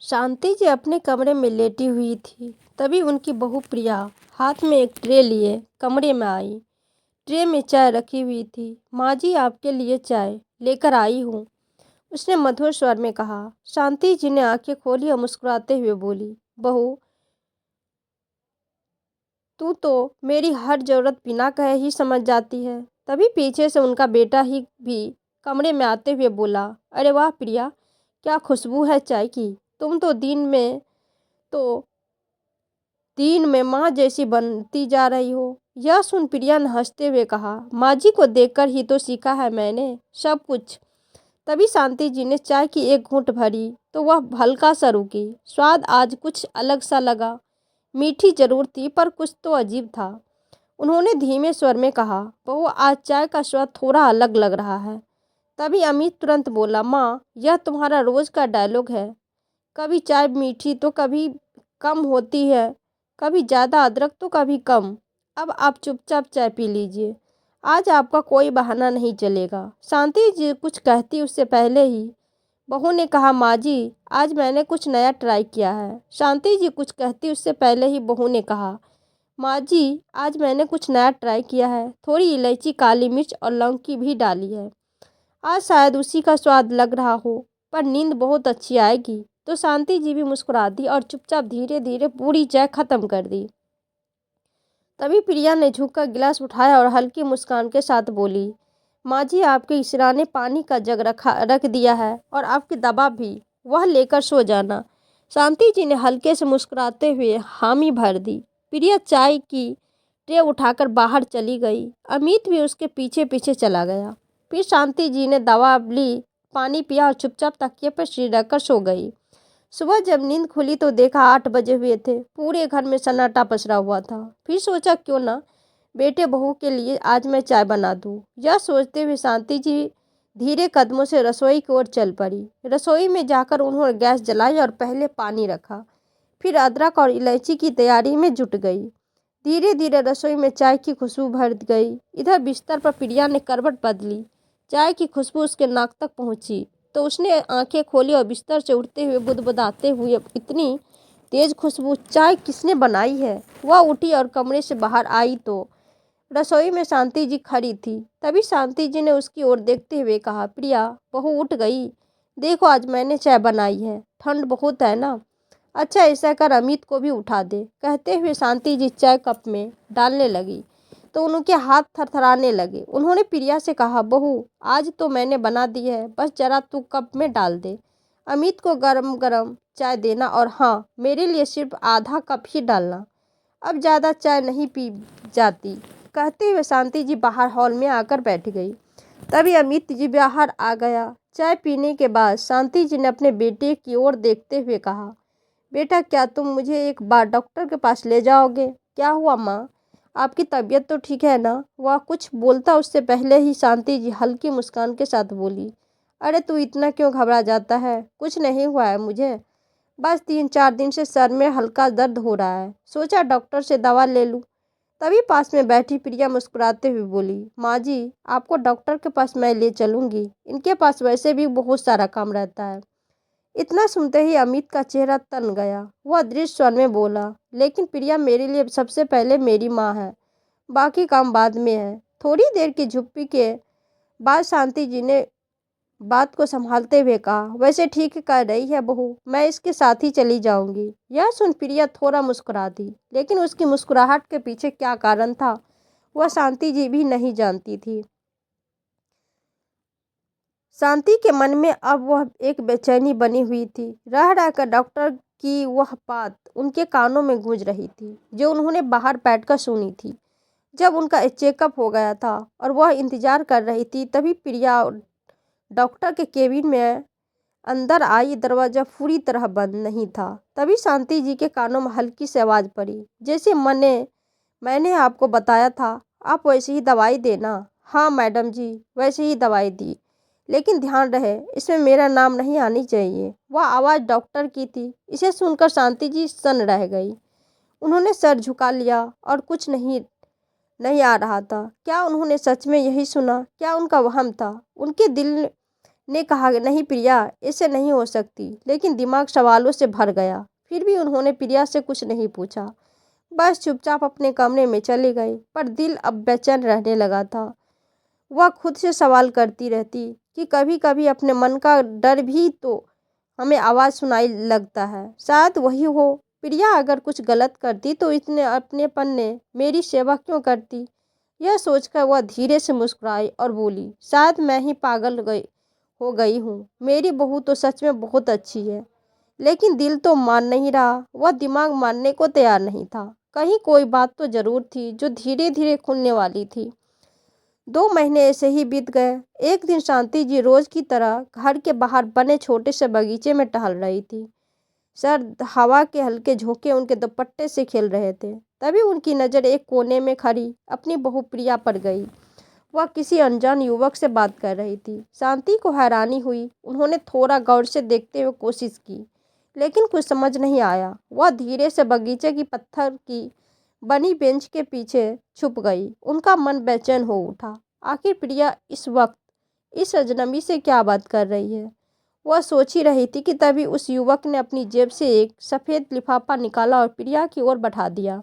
शांति जी अपने कमरे में लेटी हुई थी। तभी उनकी बहू प्रिया हाथ में एक ट्रे लिए कमरे में आई। ट्रे में चाय रखी हुई थी। माँ जी, आपके लिए चाय लेकर आई हूँ, उसने मधुर स्वर में कहा। शांति जी ने आंखें खोली और मुस्कुराते हुए बोली, बहू, तू तो मेरी हर जरूरत बिना कहे ही समझ जाती है। तभी पीछे से उनका बेटा ही भी कमरे में आते हुए बोला, अरे वाह प्रिया, क्या खुशबू है चाय की। तुम तो तो दिन में माँ जैसी बनती जा रही हो। यह सुन प्रिया ने हंसते हुए कहा, माँ जी को देखकर ही तो सीखा है मैंने सब कुछ। तभी शांति जी ने चाय की एक घूंट भरी तो वह हल्का सा रुकी। स्वाद आज कुछ अलग सा लगा। मीठी जरूर थी पर कुछ तो अजीब था। उन्होंने धीमे स्वर में कहा, बहू, आज चाय का स्वाद थोड़ा अलग लग रहा है। तभी अमित तुरंत बोला, माँ, यह तुम्हारा रोज का डायलॉग है। कभी चाय मीठी तो कभी कम होती है, कभी ज़्यादा अदरक तो कभी कम। अब आप चुपचाप चाय पी लीजिए, आज आपका कोई बहाना नहीं चलेगा। शांति जी कुछ कहती उससे पहले ही बहू ने कहा, माँ जी, आज मैंने कुछ नया ट्राई किया है। शांति जी कुछ कहती उससे पहले ही बहू ने कहा, माँ जी, आज मैंने कुछ नया ट्राई किया है। थोड़ी इलायची, काली मिर्च और लौंग की भी डाली है। आज शायद उसी का स्वाद लग रहा हो, पर नींद बहुत अच्छी आएगी। तो शांति जी भी मुस्कुरा दी और चुपचाप धीरे धीरे पूरी चाय खत्म कर दी। तभी प्रिया ने झुककर गिलास उठाया और हल्की मुस्कान के साथ बोली, माँ जी, आपके इशरा ने पानी का जग रख दिया है और आपकी दवा भी, वह लेकर सो जाना। शांति जी ने हल्के से मुस्कुराते हुए हामी भर दी। प्रिया चाय की ट्रे उठाकर बाहर चली गई। अमित भी उसके पीछे पीछे चला गया। फिर शांति जी ने दवा ली, पानी पिया और चुपचाप तकिए पर सिर रखकर सो गई। सुबह जब नींद खुली तो देखा 8 बजे हुए थे। पूरे घर में सन्नाटा पसरा हुआ था। फिर सोचा, क्यों ना बेटे बहू के लिए आज मैं चाय बना दूं। यह सोचते हुए शांति जी धीरे कदमों से रसोई की ओर चल पड़ी। रसोई में जाकर उन्होंने गैस जलाई और पहले पानी रखा, फिर अदरक और इलायची की तैयारी में जुट गई। धीरे धीरे रसोई में चाय की खुशबू भर गई। इधर बिस्तर पर प्रिया ने करवट बदली। चाय की खुशबू उसके नाक तक पहुंची तो उसने आंखें खोली और बिस्तर से उठते हुए बुदबुदाते हुए, इतनी तेज खुशबू, चाय किसने बनाई है। वह उठी और कमरे से बाहर आई तो रसोई में शांति जी खड़ी थी। तभी शांति जी ने उसकी ओर देखते हुए कहा, प्रिया, बहू उठ गई। देखो, आज मैंने चाय बनाई है। ठंड बहुत है ना। अच्छा, ऐसा कर अमित को भी उठा दे। कहते हुए शांति जी चाय कप में डालने लगी तो उनके हाथ थरथराने लगे। उन्होंने प्रिया से कहा, बहू, आज तो मैंने बना दी है, बस जरा तू कप में डाल दे। अमित को गरम गरम चाय देना और हाँ, मेरे लिए सिर्फ आधा कप ही डालना। अब ज़्यादा चाय नहीं पी जाती। कहते हुए शांति जी बाहर हॉल में आकर बैठ गई। तभी अमित जी बाहर आ गया। चाय पीने के बाद शांति जी ने अपने बेटे की ओर देखते हुए कहा, बेटा, क्या तुम मुझे एक बार डॉक्टर के पास ले जाओगे। क्या हुआ माँ, आपकी तबीयत तो ठीक है ना। वह कुछ बोलता उससे पहले ही शांति जी हल्की मुस्कान के साथ बोली, अरे तू इतना क्यों घबरा जाता है। कुछ नहीं हुआ है मुझे, बस 3-4 दिन से सर में हल्का दर्द हो रहा है। सोचा डॉक्टर से दवा ले लूँ। तभी पास में बैठी प्रिया मुस्कुराते हुए बोली, माँ जी, आपको डॉक्टर के पास मैं ले चलूँगी। इनके पास वैसे भी बहुत सारा काम रहता है। इतना सुनते ही अमित का चेहरा तन गया। वह दृढ़ स्वर में बोला, लेकिन प्रिया, मेरे लिए सबसे पहले मेरी माँ है, बाकी काम बाद में है। थोड़ी देर की चुप्पी के बाद शांति जी ने बात को संभालते हुए कहा, वैसे ठीक कर रही है बहू, मैं इसके साथ ही चली जाऊंगी। यह सुन प्रिया थोड़ा मुस्कुरा दी, लेकिन उसकी मुस्कुराहट के पीछे क्या कारण था वह शांति जी भी नहीं जानती थी। शांति के मन में अब वह एक बेचैनी बनी हुई थी। रह रहकर डॉक्टर की वह बात उनके कानों में गूंज रही थी, जो उन्होंने बाहर बैठकर सुनी थी जब उनका चेकअप हो गया था और वह इंतजार कर रही थी। तभी प्रिया डॉक्टर के केबिन में अंदर आई। दरवाजा पूरी तरह बंद नहीं था। तभी शांति जी के कानों में हल्की सी आवाज़ पड़ी, जैसे मैंने आपको बताया था, आप वैसे ही दवाई देना। हाँ मैडम जी, वैसे ही दवाई दी, लेकिन ध्यान रहे इसमें मेरा नाम नहीं आनी चाहिए। वह आवाज़ डॉक्टर की थी। इसे सुनकर शांति जी सन्न रह गई। उन्होंने सर झुका लिया और कुछ नहीं नहीं आ रहा था। क्या उन्होंने सच में यही सुना? क्या उनका वहम था? उनके दिल ने कहा, नहीं प्रिया, ऐसे नहीं हो सकती। लेकिन दिमाग सवालों से भर गया। फिर भी उन्होंने प्रिया से कुछ नहीं पूछा, बस चुपचाप अपने कमरे में चले गए। पर दिल अब बेचैन रहने लगा था। वह खुद से सवाल करती रहती कि कभी कभी अपने मन का डर भी तो हमें आवाज़ सुनाई लगता है। शायद वही हो। प्रिया अगर कुछ गलत करती तो इतने अपनेपन ने मेरी सेवा क्यों करती। यह सोचकर वह धीरे से मुस्कुराई और बोली, शायद मैं ही पागल हो गई हूँ। मेरी बहू तो सच में बहुत अच्छी है। लेकिन दिल तो मान नहीं रहा। वह दिमाग मानने को तैयार नहीं था। कहीं कोई बात तो जरूर थी जो धीरे धीरे खुलने वाली थी। 2 महीने ऐसे ही बीत गए। एक दिन शांति जी रोज की तरह घर के बाहर बने छोटे से बगीचे में टहल रही थी। सर्द हवा के हल्के झोंके उनके दुपट्टे से खेल रहे थे। तभी उनकी नज़र एक कोने में खड़ी अपनी बहू प्रिया पर गई। वह किसी अनजान युवक से बात कर रही थी। शांति को हैरानी हुई। उन्होंने थोड़ा गौर से देखते हुए कोशिश की, लेकिन कुछ समझ नहीं आया। वह धीरे से बगीचे की पत्थर की बनी बेंच के पीछे छुप गई। उनका मन बेचैन हो उठा। आखिर प्रिया इस वक्त इस अजनबी से क्या बात कर रही है। वह सोच ही रही थी कि तभी उस युवक ने अपनी जेब से एक सफ़ेद लिफाफा निकाला और प्रिया की ओर बढ़ा दिया।